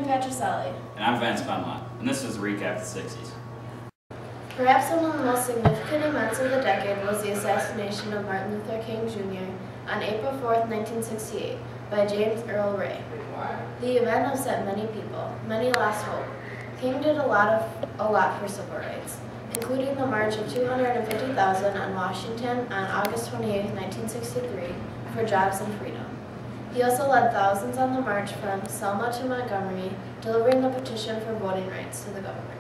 Patricelli. And I'm Vance Benlott, and this is a recap of the 60s. Perhaps one of the most significant events of the decade was the assassination of Martin Luther King Jr. on April 4th, 1968, by James Earl Ray. The event upset many people. Many lost hope. King did a lot for civil rights, including the march of 250,000 on Washington on August 28, 1963, for jobs and freedom. He also led thousands on the march from Selma to Montgomery, delivering the petition for voting rights to the government.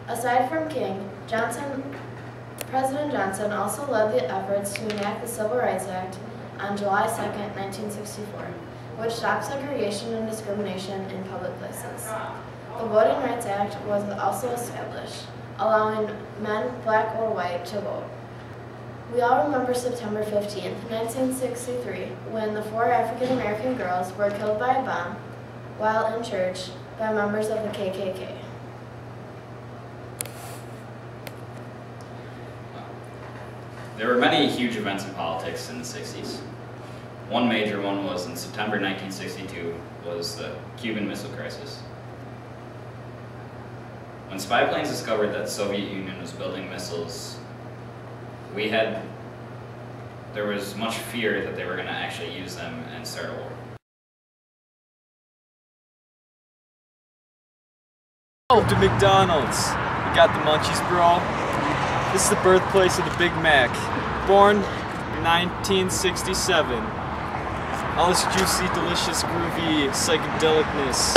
Aside from King, President Johnson also led the efforts to enact the Civil Rights Act on July 2, 1964, which stopped segregation and discrimination in public places. The Voting Rights Act was also established, allowing men, black or white, to vote. We all remember September 15, 1963, when the 4 African American girls were killed by a bomb while in church by members of the KKK. There were many huge events in politics in the 60s. One major one was in September 1962 was the Cuban Missile Crisis. When spy planes discovered that the Soviet Union was building missiles, there was much fear that they were going to actually use them and start a war. Oh, to McDonald's. We got the munchies, bro. This is the birthplace of the Big Mac. Born in 1967. All this juicy, delicious, groovy psychedelicness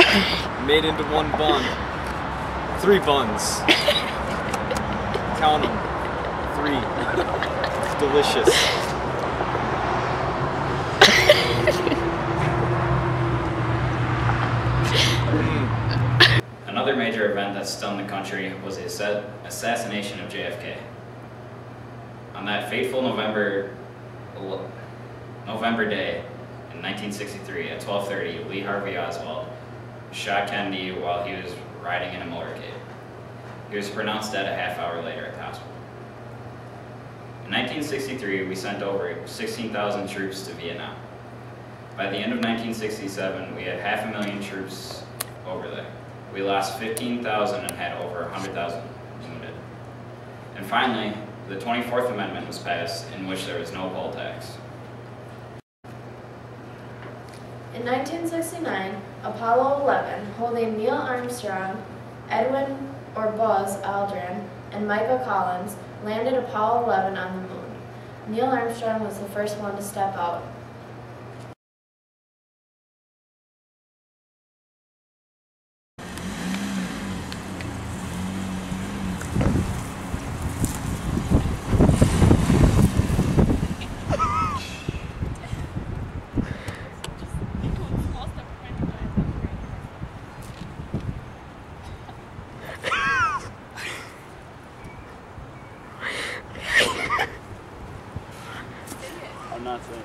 made into one bun. 3 buns. Count them. 3. Delicious. Another major event that stunned the country was the assassination of JFK. On that fateful November day in 1963 at 12:30, Lee Harvey Oswald shot Kennedy while he was riding in a motorcade. He was pronounced dead a half hour later at the hospital. In 1963, we sent over 16,000 troops to Vietnam. By the end of 1967, we had 500,000 troops over there. We lost 15,000 and had over 100,000 wounded. And finally, the 24th Amendment was passed, in which there was no poll tax. In 1969, Apollo 11, holding Neil Armstrong, Edwin or Buzz Aldrin, and Michael Collins, landed Apollo 11 on the moon. Neil Armstrong was the first one to step out. I'm not saying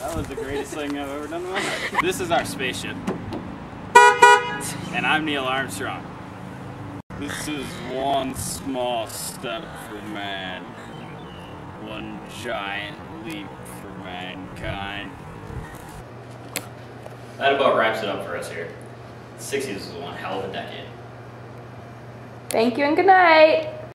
that was the greatest thing I've ever done in my life. This is our spaceship. And I'm Neil Armstrong. This is one small step for man, one giant leap for mankind. That about wraps it up for us here. The 60s was one hell of a decade. Thank you and good night.